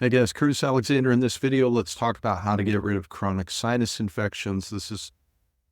Hey guys, Curtis Alexander. In this video, let's talk about how to get rid of chronic sinus infections. This is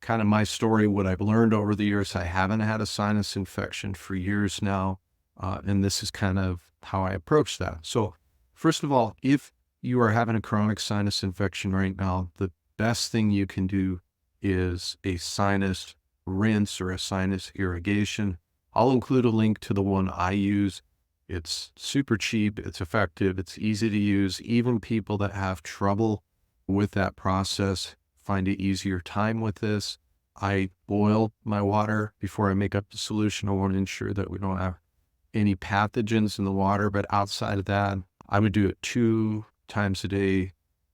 kind of my story, what I've learned over the years. I haven't had a sinus infection for years now, and this is kind of how I approach that. So first of all, if you are having a chronic sinus infection right now, the best thing you can do is a sinus rinse or a sinus irrigation. I'll include a link to the one I use. It's super cheap, it's effective, it's easy to use. Even people that have trouble with that process find it easier time with this. I boil my water before I make up the solution. I want to ensure that we don't have any pathogens in the water, but outside of that, I would do it 2 times a day,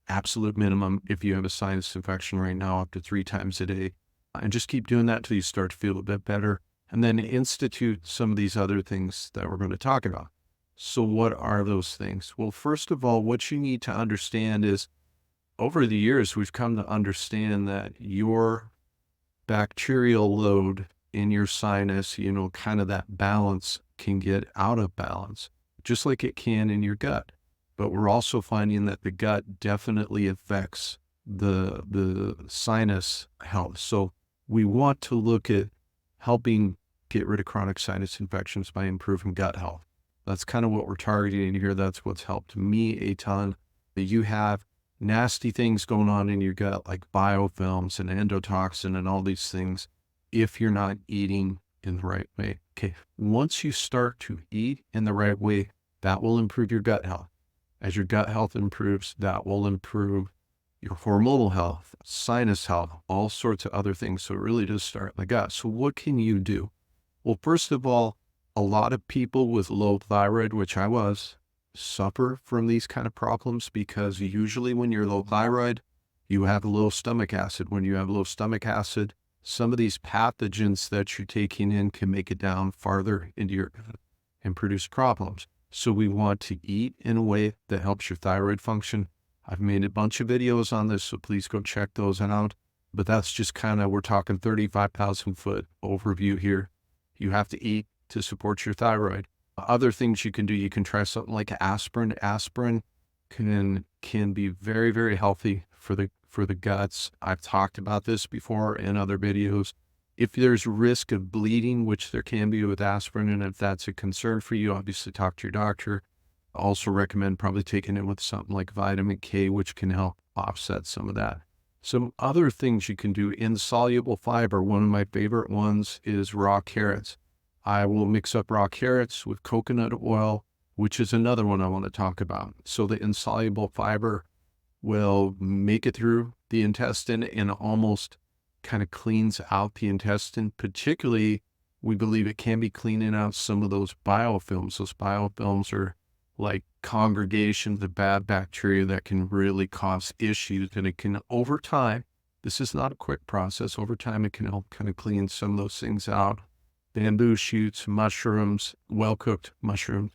absolute minimum. If you have a sinus infection right now, up to 3 times a day, and just keep doing that till you start to feel a bit better. And then institute some of these other things that we're going to talk about. So what are those things? Well, first of all, what you need to understand is over the years, we've come to understand that your bacterial load in your sinus, kind of that balance can get out of balance, just like it can in your gut. But we're also finding that the gut definitely affects the sinus health. So we want to look at helping get rid of chronic sinus infections by improving gut health. That's kind of what we're targeting here. That's what's helped me a ton. You have nasty things going on in your gut, like biofilms and endotoxin and all these things, if you're not eating in the right way. Okay. Once you start to eat in the right way, that will improve your gut health. As your gut health improves, that will improve your hormonal health, sinus health, all sorts of other things. So it really does start in the gut. So what can you do? Well, first of all, a lot of people with low thyroid, which I was, suffer from these kind of problems because usually when you're low thyroid, you have low stomach acid. When you have low stomach acid, some of these pathogens that you're taking in can make it down farther into your gut and produce problems. So we want to eat in a way that helps your thyroid function. I've made a bunch of videos on this, so please go check those out. But that's just kind of, we're talking 35,000 foot overview here. You have to eat to support your thyroid. Other things you can do, you can try something like aspirin. Aspirin can be very, very healthy for the guts. I've talked about this before in other videos. If there's risk of bleeding, which there can be with aspirin, and if that's a concern for you, obviously talk to your doctor. I also recommend probably taking it with something like vitamin K, which can help offset some of that. Some other things you can do, insoluble fiber. One of my favorite ones is raw carrots. I will mix up raw carrots with coconut oil, which is another one I want to talk about. So the insoluble fiber will make it through the intestine and almost kind of cleans out the intestine. Particularly, we believe it can be cleaning out some of those biofilms. Those biofilms are like congregations of bad bacteria that can really cause issues. And it can, over time, this is not a quick process. Over time, it can help kind of clean some of those things out. Bamboo shoots, mushrooms, well-cooked mushrooms,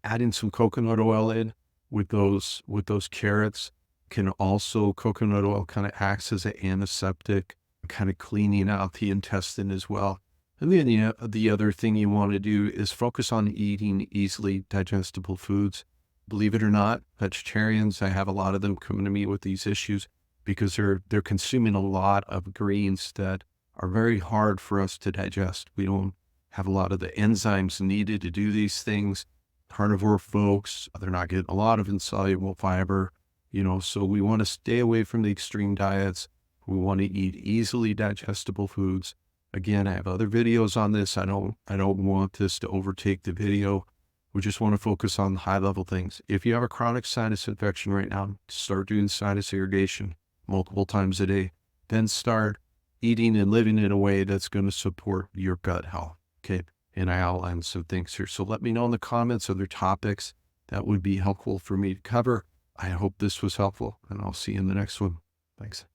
adding some coconut oil in with those carrots can also, coconut oil kind of acts as an antiseptic, kind of cleaning out the intestine as well. And then the other thing you want to do is focus on eating easily digestible foods. Believe it or not, vegetarians, I have a lot of them coming to me with these issues because they're consuming a lot of greens that are very hard for us to digest. We don't have a lot of the enzymes needed to do these things. Carnivore folks, they're not getting a lot of insoluble fiber, so we want to stay away from the extreme diets. We want to eat easily digestible foods. Again, I have other videos on this. I don't want this to overtake the video. We just want to focus on high level things. If you have a chronic sinus infection right now, start doing sinus irrigation multiple times a day. Then start eating and living in a way that's going to support your gut health. Okay. And I outlined some things here. So let me know in the comments other topics that would be helpful for me to cover. I hope this was helpful, and I'll see you in the next one. Thanks.